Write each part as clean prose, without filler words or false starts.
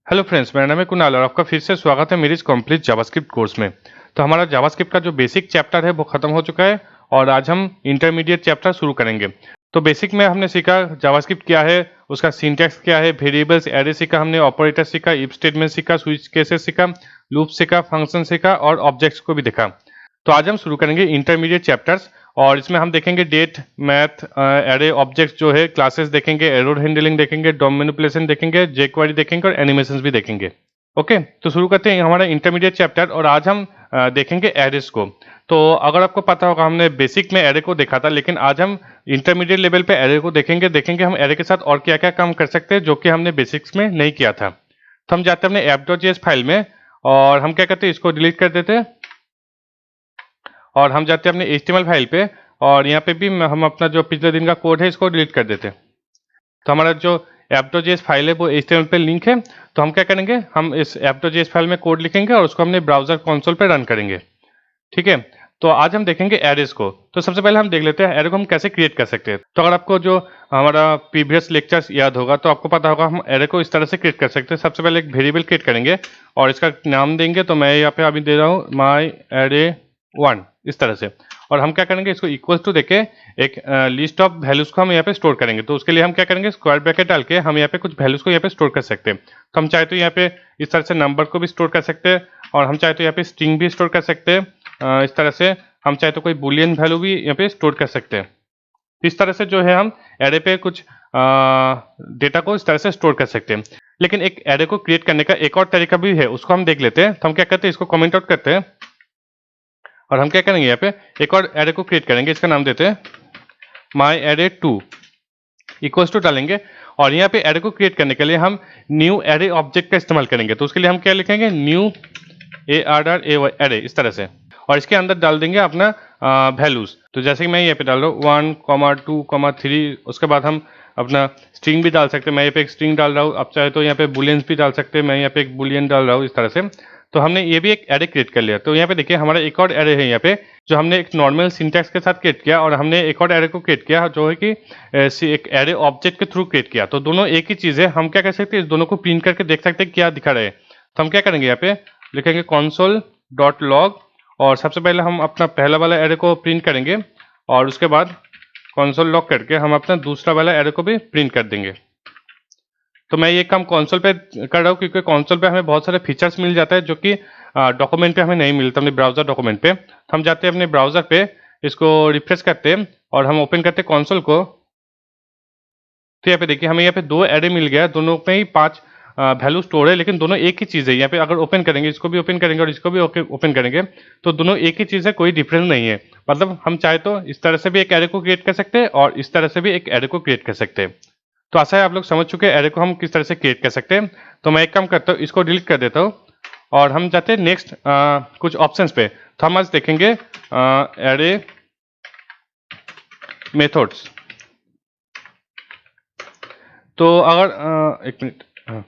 Hello friends, मेरा नाम है कुणाल और आपका फिर से स्वागत है मेरी इस कंप्लीट जावास्क्रिप्ट कोर्स में। तो हमारा जावास्क्रिप्ट का जो बेसिक चैप्टर है वो खत्म हो चुका है और आज हम इंटरमीडिएट चैप्टर शुरू करेंगे। तो बेसिक में हमने सीखा जावास्क्रिप्ट क्या है, उसका सिंटैक्स क्या है, वेरिएबल्स, एरे सीखा हमने, ऑपरेटर सीखा, इफ स्टेटमेंट सीखा, स्विच केसेस सीखा, लूप सीखा, फंक्शन सीखा और ऑब्जेक्ट्स को भी देखा। तो आज हम शुरू करेंगे इंटरमीडिएट चैप्टर्स और इसमें हम देखेंगे डेट, मैथ, एरे, ऑब्जेक्ट्स जो है, क्लासेस देखेंगे, एरर हैंडलिंग देखेंगे, डॉम मैनिपुलेशन देखेंगे, जेक्वेरी देखेंगे और एनिमेशंस भी देखेंगे। ओके, तो शुरू करते हैं हमारा इंटरमीडिएट चैप्टर और आज हम देखेंगे एरेस को। तो अगर आपको पता होगा हमने बेसिक में एरे को देखा था, लेकिन आज हम इंटरमीडिएट लेवल पे एरे को देखेंगे हम एरे के साथ और क्या क्या काम कर सकते हैं जो कि हमने बेसिक्स में नहीं किया था। तो हम जाते हैं अपने app.js फाइल में और हम क्या करते हैं, इसको डिलीट कर देते हैं और हम जाते हैं अपने HTML फाइल पे और यहाँ पे भी हम अपना जो पिछले दिन का कोड है इसको डिलीट कर देते हैं। तो हमारा जो app.js फाइल है वो HTML पे लिंक है। तो हम क्या करेंगे, हम इस app.js फाइल में कोड लिखेंगे और उसको हमने ब्राउजर कंसोल पे रन करेंगे। ठीक है, तो आज हम देखेंगे एरेस को। तो सबसे पहले हम देख लेते हैं एरे को हम कैसे क्रिएट कर सकते हैं। तो अगर आपको जो हमारा प्रीवियस लेक्चर्स याद होगा तो आपको पता होगा हम एरे को इस तरह से क्रिएट कर सकते हैं। सबसे पहले एक वेरिएबल क्रिएट करेंगे और इसका नाम देंगे। तो मैं यहाँ पे अभी दे रहा हूँ माई एरे 1 इस तरह से। और हम क्या करेंगे, इसको इक्वल टू देके एक लिस्ट ऑफ वैल्यूज को हम यहाँ पे स्टोर करेंगे। तो उसके लिए हम क्या करेंगे, स्क्वायर ब्रैकेट डाल के हम यहाँ पे कुछ वैल्यूज को यहाँ पे स्टोर कर सकते हैं। तो हम चाहे तो यहाँ पे इस तरह से नंबर को भी स्टोर कर सकते हैं और हम चाहे तो यहाँ पे स्ट्रिंग भी स्टोर कर सकते हैं। इस तरह से हम चाहे तो कोई बुलियन वैल्यू भी यहाँ पे स्टोर कर सकते हैं। इस तरह से जो है हम एरे पे कुछ डेटा को इस तरह से स्टोर कर सकते हैं। लेकिन एक एरे को क्रिएट करने का एक और तरीका भी है, उसको हम देख लेते हैं। तो हम क्या करते हैं, इसको कमेंट आउट करते हैं और हम क्या करेंगे, यहाँ पे एक और एरे को क्रिएट करेंगे। इसका नाम देते हैं माई एरे 2 इक्वल्स टू डालेंगे और यहाँ पे एरे को क्रिएट करने के लिए हम न्यू एरे ऑब्जेक्ट का इस्तेमाल करेंगे। तो उसके लिए हम क्या लिखेंगे, न्यू एरे इस तरह से और इसके अंदर डाल देंगे अपना वैल्यूज। तो जैसे कि मैं यहाँ पे डाल रहा हूँ 1, 2, 3। उसके बाद हम अपना स्ट्रिंग भी डाल सकते हैं। मैं यहाँ पे एक स्ट्रिंग डाल रहा हूँ, आप चाहे तो यहाँ पे बुलियंस भी डाल सकते हैं। मैं यहाँ पे एक बुलियन डाल रहा हूँ इस तरह से। तो हमने ये भी एक एरे क्रिएट कर लिया। तो यहाँ पे देखिए हमारा एक और एरे है यहाँ पे जो हमने एक नॉर्मल सिंटैक्स के साथ क्रिएट किया और हमने एक और एरे को क्रिएट किया जो है कि एक एरे ऑब्जेक्ट के थ्रू क्रिएट किया। तो दोनों एक ही चीज़ है। हम क्या कर सकते हैं, इस दोनों को प्रिंट करके देख सकते हैं क्या दिखा रहे हैं। तो हम क्या करेंगे, यहाँ पे लिखेंगे console.log और सबसे पहले हम अपना पहला वाला एरे को प्रिंट करेंगे और उसके बाद console log करके हम अपना दूसरा वाला एरे को भी प्रिंट कर देंगे। तो मैं ये काम कंसोल पे कर रहा हूँ क्योंकि कंसोल पे हमें बहुत सारे फीचर्स मिल जाता है जो कि डॉक्यूमेंट पे हमें नहीं मिलता, अपने ब्राउजर डॉक्यूमेंट पे। तो हम जाते हैं अपने ब्राउजर पे, इसको रिफ्रेश करते हैं और हम ओपन करते हैं कंसोल को। तो यहाँ पे देखिए हमें यहाँ पे दो एरे मिल गया, दोनों में ही 5 वैल्यू स्टोर है, लेकिन दोनों एक ही चीज़ है। यहाँ पे अगर ओपन करेंगे, इसको भी ओपन करेंगे और इसको भी ओपन करेंगे तो दोनों एक ही चीज़ है, कोई डिफरेंस नहीं है। मतलब हम चाहे तो इस तरह से भी एक एरे को क्रिएट कर सकते हैं और इस तरह से भी एक एरे को क्रिएट कर सकते हैं। तो आशा है आप लोग समझ चुके हैं एरे को हम किस तरह से क्रिएट कर सकते हैं। तो मैं एक काम करता हूँ, इसको डिलीट कर देता हूँ और हम जाते हैं नेक्स्ट कुछ ऑप्शंस पे। तो हम आज देखेंगे एरे मेथड्स। तो अगर एक मिनट, हाँ,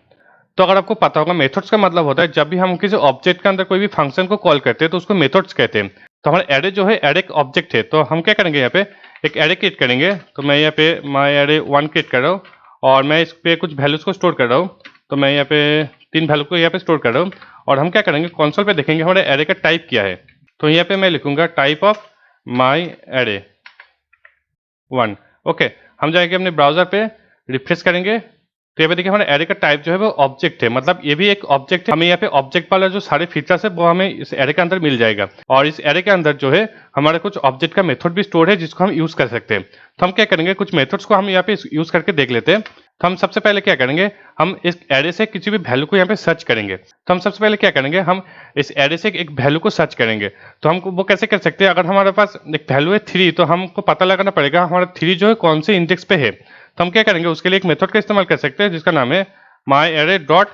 तो अगर आपको पता होगा मेथड्स का मतलब होता है जब भी हम किसी ऑब्जेक्ट के अंदर कोई भी फंक्शन को कॉल करते हैं तो उसको मेथड्स कहते हैं। तो हमारा एरे जो है एरे एक ऑब्जेक्ट है। तो हम क्या करेंगे, यहाँ पे एक एरे क्रिएट करेंगे। तो मैं यहाँ पे माई एरे 1 क्रिएट कर रहा हूँ और मैं इस पे कुछ वैल्यूज को स्टोर कर रहा हूँ। तो मैं यहाँ पे 3 वैल्यू को यहाँ पे स्टोर कर रहा हूँ और हम क्या करेंगे, कंसोल पे देखेंगे हमारे एरे का टाइप क्या है। तो यहाँ पे मैं लिखूंगा type of my array 1। Okay, हम जाएंगे अपने ब्राउजर पे, रिफ्रेश करेंगे तो यहाँ पे देखिए हमारे एरे का टाइप जो है वो ऑब्जेक्ट है। मतलब ये भी एक ऑब्जेक्ट है। हमें यहाँ पे ऑब्जेक्ट वाला जो सारे फीचर्स है वो हमें इस एरे के अंदर मिल जाएगा और इस एरे के अंदर जो है हमारा कुछ ऑब्जेक्ट का मेथड भी स्टोर है जिसको हम यूज कर सकते हैं। तो हम क्या करेंगे, कुछ मेथड्स को हम यहाँ पे यूज करके देख लेते हैं। तो हम सबसे पहले क्या करेंगे, हम इस एरे से किसी भी वैल्यू को यहाँ पे सर्च करेंगे। तो हम सबसे पहले क्या करेंगे, हम इस एरे से एक वैल्यू को सर्च करेंगे। तो हम वो कैसे कर सकते हैं, अगर हमारे पास एक वैल्यू है 3 तो हमको पता लगाना पड़ेगा हमारा 3 जो है कौन से इंडेक्स पे है। तो हम क्या करेंगे, उसके लिए एक मेथड का इस्तेमाल कर सकते हैं जिसका नाम है माई एरे डॉट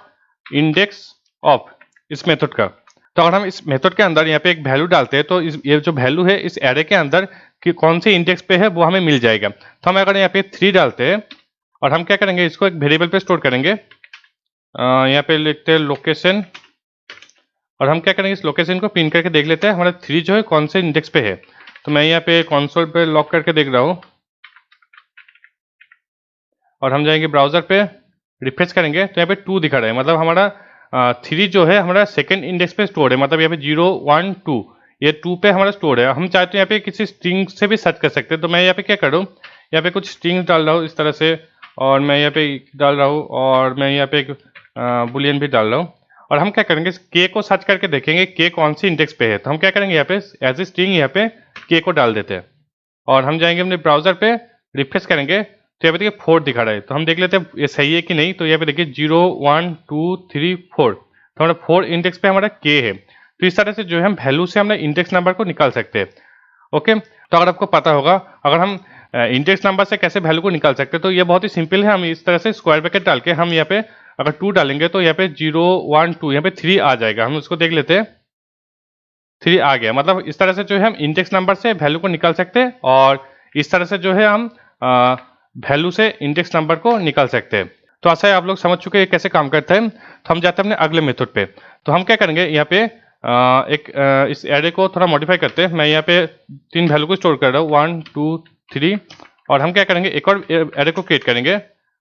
इंडेक्स ऑफ, इस मेथड का। तो अगर हम इस मेथड के अंदर यहाँ पे एक वैल्यू डालते हैं तो ये जो वैल्यू है इस एरे के अंदर कि कौन से इंडेक्स पे है वो हमें मिल जाएगा। तो हम अगर यहाँ पे 3 डालते हैं और हम क्या करेंगे, इसको एक वेरिएबल पे स्टोर करेंगे। यहाँ पे लिखते हैं लोकेशन और हम क्या करेंगे, इस लोकेशन को प्रिंट करके देख लेते हैं हमारा 3 जो है कौन से इंडेक्स पे है। तो मैं यहाँ पे कंसोल पे लॉक करके देख रहा हूँ और हम जाएंगे ब्राउजर पे रिफ्रेश करेंगे तो यहाँ पे 2 दिखा रहा है, मतलब हमारा 3 जो है हमारा सेकंड इंडेक्स पे स्टोर है, मतलब यहाँ पे 0 1 2 ये 2 पे हमारा स्टोर है। हम चाहे तो यहाँ पे किसी स्ट्रिंग से भी सर्च कर सकते हैं। तो मैं यहाँ पे क्या कर रहा हूँ, यहाँ पे कुछ स्ट्रिंग डाल रहा हूँ इस तरह से, और मैं यहाँ पे डाल रहा हूँ, और मैं यहाँ पे एक बुलियन भी डाल रहा हूँ। और हम क्या करेंगे, के को सर्च करके देखेंगे के कौन सी इंडेक्स पे है। तो हम क्या करेंगे, यहाँ पे एज ए स्ट्रिंग यहाँ पे के को डाल देते हैं, और हम जाएंगे अपने ब्राउजर पे, रिफ्रेश करेंगे तो यहाँ पे देखिए 4 दिखा रहा है। तो हम देख लेते हैं ये सही है कि नहीं। तो यहाँ पे देखिए 0 1 2 3 4, तो हमारा 4 इंडेक्स पे हमारा के है। तो इस तरह से जो है हम वैल्यू से हमने इंडेक्स नंबर को निकाल सकते हैं। ओके, तो अगर आपको पता होगा अगर हम इंडेक्स नंबर से कैसे वैल्यू को निकाल सकते हैं, तो ये बहुत ही सिंपल है। हम इस तरह से स्क्वायर ब्रैकेट डाल के हम यहाँ पे अगर 2 डालेंगे तो यहाँ पे 0 1 2 यहाँ पे 3 आ जाएगा। हम उसको देख लेते हैं, 3 आ गया। मतलब इस तरह से जो है हम इंडेक्स नंबर से वैल्यू को निकाल सकते हैं, और इस तरह से जो है हम वैल्यू से इंडेक्स नंबर को निकाल सकते हैं। तो ऐसा है आप लोग समझ चुके हैं कैसे काम करता है। तो हम जाते हैं अपने अगले मेथड पे। तो हम क्या करेंगे, यहाँ पे इस एरे को थोड़ा मॉडिफाई करते हैं। मैं यहाँ पे 3 वैल्यू को स्टोर कर रहा हूँ 1 2 3, और हम क्या करेंगे एक और एरे को क्रिएट करेंगे,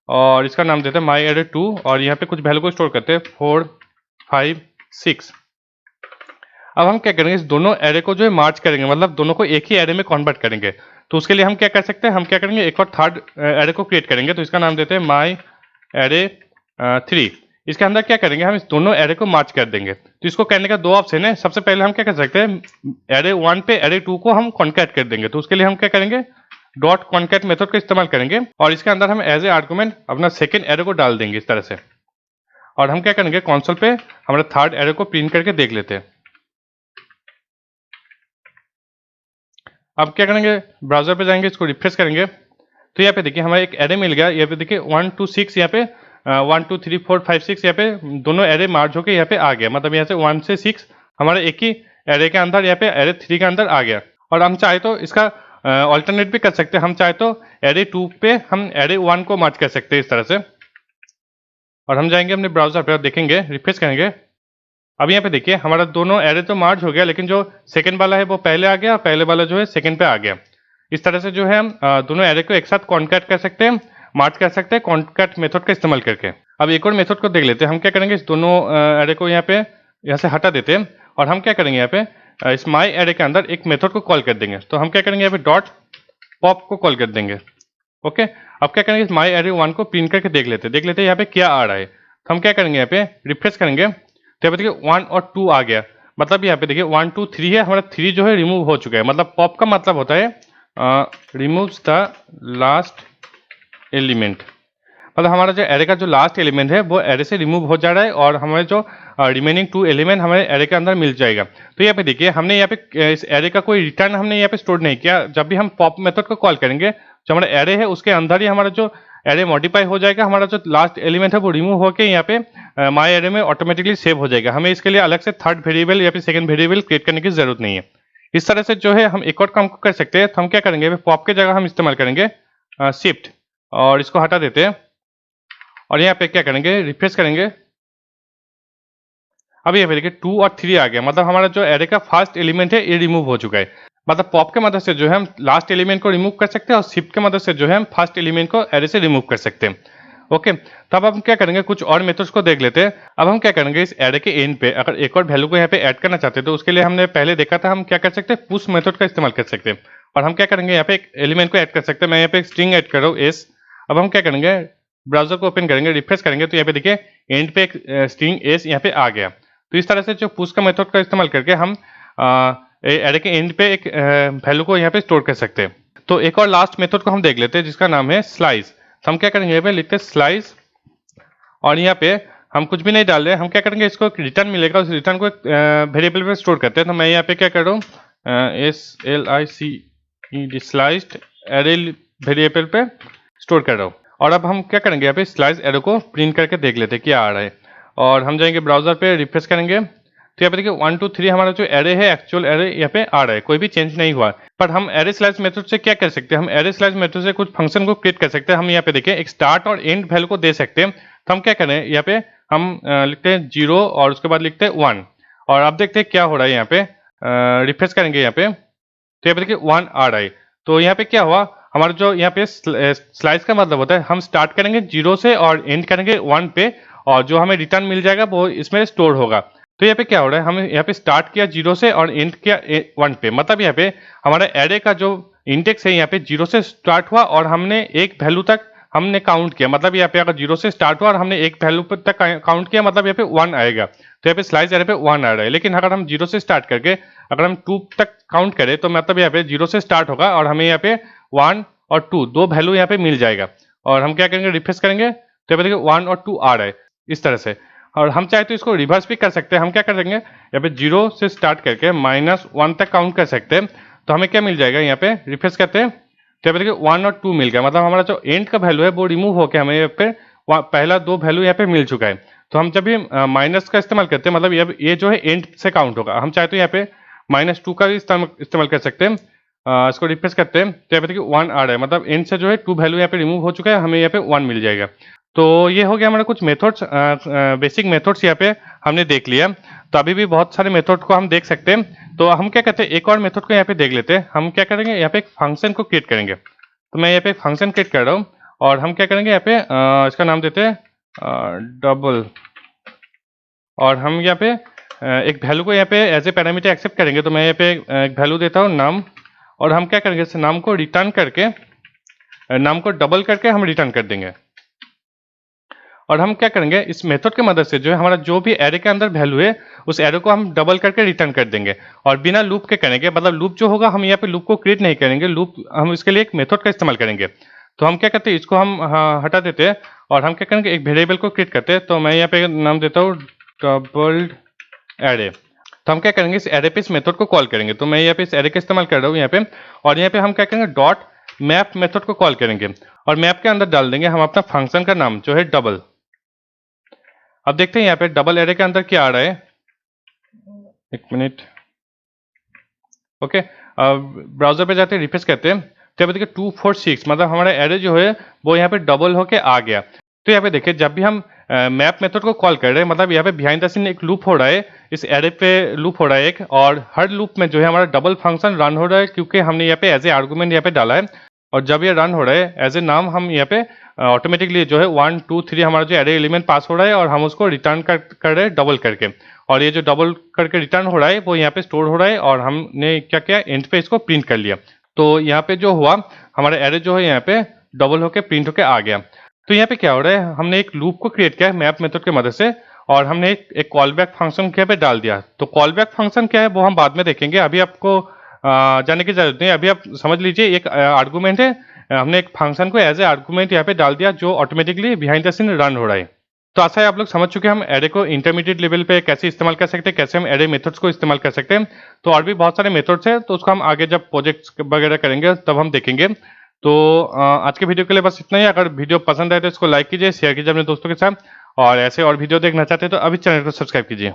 और इसका नाम देते हैं माई एरे 2, और यहाँ पे कुछ वैल्यू को स्टोर करते हैं 4 5 6। अब हम क्या करेंगे, इस दोनों एरे को जो है मार्च करेंगे, मतलब दोनों को एक ही एरे में कन्वर्ट करेंगे। तो उसके लिए हम क्या कर सकते हैं, हम क्या करेंगे एक और थर्ड एरे को क्रिएट करेंगे। तो इसका नाम देते हैं माई एरे 3। इसके अंदर क्या करेंगे, हम इस दोनों एरे को मार्च कर देंगे। तो इसको करने का 2 ऑप्शन है। सबसे पहले हम क्या कर सकते हैं, एरे 1 पे एरे 2 को हम कॉन्कैट कर देंगे। तो उसके लिए हम क्या करेंगे, डॉट कॉन्कैट मेथड का इस्तेमाल करेंगे, और इसके अंदर हम एज ए आर्गुमेंट अपना सेकेंड एरे को डाल देंगे इस तरह से। और हम क्या करेंगे, कंसोल पे हमारे थर्ड एरे को प्रिंट करके देख लेते हैं। अब क्या करेंगे, ब्राउजर पे जाएंगे, इसको रिफ्रेश करेंगे, तो यहाँ पे देखिए हमारा एक एरे मिल गया। यहाँ पे देखिए 1 2 6, यहाँ पे 1 2 3 4 5 6, यहाँ पे दोनों एरे मार्ज होके यहाँ पे आ गया। मतलब यहाँ से 1 से 6 हमारा एक ही एरे के अंदर, यहाँ पे एरे 3 के अंदर आ गया। और हम चाहे तो इसका ऑल्टरनेट भी कर सकते हैं। हम चाहे तो एरे 2 पे हम एरे 1 को मार्च कर सकते हैं इस तरह से। और हम जाएंगे अपने ब्राउजर पे और देखेंगे, रिफ्रेश करेंगे। अब यहाँ पे देखिए हमारा दोनों एरे तो मार्च हो गया, लेकिन जो सेकंड वाला है वो पहले आ गया, पहले वाला जो है सेकंड पे आ गया। इस तरह से जो है हम दोनों एरे को एक साथ कॉन्कैट कर सकते हैं, मार्च कर सकते हैं कॉन्कैट मेथड का इस्तेमाल करके। अब एक और मेथड को देख लेते हैं। हम क्या करेंगे, इस दोनों एरे को यहाँ से हटा देते हैं, और हम क्या करेंगे यहाँ पे इस माई एरे के अंदर एक मेथड को कॉल कर देंगे। तो हम क्या करेंगे, यहाँ पे डॉट पॉप को कॉल कर देंगे। ओके, अब क्या करेंगे, इस माई एरे 1 को प्रिंट करके देख लेते हैं यहाँ पे क्या आ रहा है। तो हम क्या करेंगे, यहाँ पे रिफ्रेश करेंगे, तो यहाँ पे देखिए 1 और 2 आ गया। मतलब यहाँ पे देखिए 1 2 3 है, हमारा 3 जो है रिमूव हो चुका है। मतलब पॉप का मतलब होता है रिमूव्स द लास्ट एलिमेंट, मतलब हमारा जो एरे का जो लास्ट एलिमेंट है वो एरे से रिमूव हो जा रहा है, और हमारे जो रिमेनिंग 2 एलिमेंट हमारे एरे के अंदर मिल जाएगा। तो यहाँ पे देखिए हमने यहाँ पे इस एरे का कोई रिटर्न हमने यहाँ पे स्टोर नहीं किया। जब भी हम पॉप मेथड को कॉल करेंगे, जो हमारा एरे है उसके अंदर ही हमारा जो एरे मॉडिफाई हो जाएगा, हमारा जो लास्ट एलिमेंट है वो रिमूव होकर यहाँ पे माई एरे में ऑटोमेटिकली सेव हो जाएगा। हमें इसके लिए अलग से थर्ड वेरिएबल या फिर सेकंड वेरिएबल क्रिएट करने की जरूरत नहीं है। इस तरह से जो है हम एक और काम कर सकते हैं। तो हम क्या करेंगे, पॉप के जगह हम इस्तेमाल करेंगे शिफ्ट, और इसको हटा देते हैं, और यहाँ पे क्या करेंगे, रिफ्रेश करेंगे। अब यहाँ पे देखिए 2 और 3 आ गया। मतलब हमारा जो एरे का फर्स्ट एलिमेंट है ये रिमूव हो चुका है। मतलब पॉप के मदद से जो है हम लास्ट एलिमेंट को रिमूव कर सकते हैं, और शिफ्ट के मदद से जो है हम फर्स्ट एलिमेंट को एरे से रिमूव कर सकते हैं। ओके, तो अब हम क्या करेंगे, कुछ और मेथड्स को देख लेते हैं। अब हम क्या करेंगे, इस एरे के एंड पे अगर एक और वैल्यू को यहाँ पे ऐड करना चाहते हैं, तो उसके लिए हमने पहले देखा था हम क्या कर सकते हैं, पुश मेथड का इस्तेमाल कर सकते हैं। और हम क्या करेंगे, यहाँ पे एक एलिमेंट को ऐड कर सकते हैं। मैं यहाँ पे एक स्ट्रिंग ऐड कर रहा हूँ एस। अब हम क्या करेंगे, ब्राउजर को ओपन करेंगे, रिफ्रेश करेंगे, तो यहाँ पे देखिए एंड पे एक स्ट्रिंग एस यहाँ पे आ गया। तो इस तरह से जो पुश का मेथड का इस्तेमाल करके हम एरे के एंड पे एक वैल्यू को यहाँ पे स्टोर कर सकते हैं। तो एक और लास्ट मेथड को हम देख लेते हैं, जिसका नाम है स्लाइस। तो हम क्या करेंगे, यहाँ पे लिखते हैं स्लाइस, और यहाँ पे हम कुछ भी नहीं डाल रहे हैं। हम क्या करेंगे, इसको एक रिटर्न मिलेगा, उस रिटर्न को एक वेरिएबल पे स्टोर करते हैं। तो मैं यहाँ पे क्या कर रहा हूँ, SLICE स्लाइस्ड एरे वेरिएबल पे स्टोर कर रहा हूँ। और अब हम क्या करेंगे, यहाँ पे स्लाइस एरे को प्रिंट करके देख लेते हैं क्या आ रहा है। और हम जाएंगे ब्राउजर पे, रिफ्रेश करेंगे, तो यहाँ पे देखिए 1 2 3 हमारा जो एरे है एक्चुअल एरे यहाँ पे आ रहा है, कोई भी चेंज नहीं हुआ। पर हम एरे स्लाइस मेथड से क्या कर सकते हैं, हम एरे स्लाइस मेथड से कुछ फंक्शन को क्रिएट कर सकते हैं। हम यहाँ पे देखिए एक स्टार्ट और एंड वैल्यू को दे सकते हैं। तो हम क्या करें, यहाँ पे हम लिखते हैं 0 और उसके बाद लिखते हैं 1, और अब देखते हैं क्या हो रहा है। यहाँ पे रिफ्रेश करेंगे यहाँ पे, तो यहाँ पे देखिए 1 आ रहा है। तो यहाँ पे क्या हुआ, हमारा जो यहाँ पे स्लाइस का मतलब होता है हम स्टार्ट करेंगे 0 से और एंड करेंगे 1 पे, और जो हमें रिटर्न मिल जाएगा वो इसमें स्टोर होगा। तो यहाँ पे क्या हो रहा है, हम यहाँ पे स्टार्ट किया 0 से और एंड किया 1 पे, मतलब यहाँ पे हमारा एरे का जो इंडेक्स है यहाँ पे 0 से स्टार्ट हुआ और हमने एक वैल्यू तक हमने काउंट किया, मतलब यहाँ पे अगर 0 से स्टार्ट हुआ और हमने एक वैल्यू तक काउंट किया, मतलब यहाँ पे 1 आएगा। तो यहाँ पे स्लाइस एरे पे 1 आ रहा है। लेकिन अगर हम 0 से स्टार्ट करके अगर हम 2 तक काउंट करें तो मतलब यहाँ पे 0 से स्टार्ट होगा और हमें यहाँ पे 1 और 2 दो वैल्यू यहाँ पे मिल जाएगा। और हम क्या करेंगे, रिफ्रेश करेंगे तो यहाँ पे देखिए 1 और 2 आ रहा है इस तरह से। और हम चाहे तो इसको रिवर्स भी कर सकते हैं। हम क्या करेंगे, यहाँ पे 0 से स्टार्ट करके -1 तक काउंट कर सकते हैं। तो हमें क्या मिल जाएगा, यहाँ पे रिफ्रेश करते हैं तो यहाँ पे देखिए 1 और 2 मिल गया, मतलब हमारा जो एंड का वैल्यू है वो रिमूव होकर हमें यहाँ पे पहला 2 वैल्यू यहाँ पे मिल चुका है। तो हम जब भी माइनस का इस्तेमाल करते हैं, मतलब ये जो है एंड से काउंट होगा। हम चाहे तो यहाँ पे -2 का भी इस्तेमाल कर सकते हैं। इसको रिफ्रेश करते हैं तो यहाँ पे देखिए 1 आ रहा है, मतलब एंड से जो है 2 वैल्यू यहाँ पे रिमूव हो चुका है, हमें यहाँ पे 1 मिल जाएगा। तो ये हो गया हमारा कुछ मेथड्स, बेसिक मेथड्स यहाँ पे हमने देख लिया। तो अभी भी बहुत सारे मेथड को हम देख सकते हैं। तो हम क्या करते हैं, एक और मेथड को यहाँ पे देख लेते हैं। हम क्या करेंगे, यहाँ पे एक फंक्शन को क्रिएट करेंगे। तो मैं यहाँ पे एक फंक्शन क्रिएट कर रहा हूँ और हम क्या करेंगे, यहाँ पे इसका नाम देते हैं डबल, और हम यहाँ पे एक वैल्यू को यहाँ पे एज ए पैरामीटर एक्सेप्ट करेंगे। तो मैं यहाँ पे एक वैल्यू देता हूँ नाम, और हम क्या करेंगे, इस नाम को रिटर्न करके नाम को डबल करके हम रिटर्न कर देंगे। और हम क्या करेंगे, इस मेथड की मदद से जो है हमारा जो भी एरे के अंदर वैल्यू है उस एरे को हम डबल करके रिटर्न कर देंगे, और बिना लूप के करेंगे। मतलब लूप जो होगा, हम यहाँ पे लूप को क्रिएट नहीं करेंगे, लूप हम इसके लिए एक मेथड का इस्तेमाल करेंगे। तो हम क्या करते हैं, इसको हम हटा देते हैं और हम क्या करेंगे, एक वेरिएबल को क्रिएट करते हैं। तो मैं यहाँ पे नाम देता हूँ डबल एरे। तो हम क्या करेंगे, इस एरे पे इस मेथड को कॉल करेंगे। तो मैं यहाँ पे इस एरे का इस्तेमाल कर रहा हूँ यहाँ पे, और यहाँ पे हम क्या करेंगे, डॉट मैप मेथड को कॉल करेंगे और मैप के अंदर डाल देंगे हम अपना फंक्शन का नाम जो है डबल। अब देखते हैं यहाँ पे डबल एरे के अंदर क्या आ रहा है, एक मिनट। ओके, ब्राउजर पे जाते हैं, रिफ्रेश करते हैं तो यहाँ पे देखिए 2 4 6, मतलब हमारा एरे जो है वो यहाँ पे डबल होके आ गया। तो यहाँ पे देखिए जब भी हम मैप मेथड को कॉल कर रहे हैं, मतलब यहाँ पे बिहाइंड द सीन एक लूप हो रहा है, इस एरे पे लूप हो रहा है एक, और हर लूप में जो है हमारा डबल फंक्शन रन हो रहा है, क्योंकि हमने यहाँ पे एज ए आर्गूमेंट यहाँ पे डाला है। और जब ये रन हो रहा है एज ए नाम, हम यहाँ पे ऑटोमेटिकली जो है 1 2 3 हमारा जो एरे एलिमेंट पास हो रहा है और हम उसको रिटर्न कर रहे हैं डबल करके। और ये जो डबल करके रिटर्न हो रहा है वो यहाँ पे स्टोर हो रहा है, और हमने क्या किया, एंड पे इसको प्रिंट कर लिया। तो यहाँ पे जो हुआ, हमारा एरे जो है यहाँ पे डबल होके प्रिंट होके आ गया। तो यहाँ पे क्या हो रहा है, हमने एक लूप को क्रिएट किया है मैप मेथड की मदद से, और हमने एक कॉल बैक फंक्शन यहाँ पे डाल दिया। तो कॉल बैक फंक्शन क्या है वो हम बाद में देखेंगे, अभी आपको जाने की जरूरत नहीं है। अभी आप समझ लीजिए एक आर्गूमेंट है, हमने एक फंक्शन को एज ए आर्गूमेंट यहाँ पे डाल दिया जो automatically behind the scene run हो रहा है। तो आशा है आप लोग समझ चुके हैं हम एरे को इंटरमीडिएट लेवल पे कैसे इस्तेमाल कर सकते हैं, कैसे हम एरे मेथड्स को इस्तेमाल कर सकते हैं। तो और भी बहुत सारे मेथड्स हैं, तो उसको हम आगे जब प्रोजेक्ट्स वगैरह करेंगे तब हम देखेंगे। तो आज के वीडियो के लिए बस इतना ही। अगर वीडियो पसंद आए तो इसको लाइक कीजिए, शेयर कीजिए अपने दोस्तों के साथ, और ऐसे और वीडियो देखना चाहते हैं तो अभी चैनल को सब्सक्राइब कीजिए।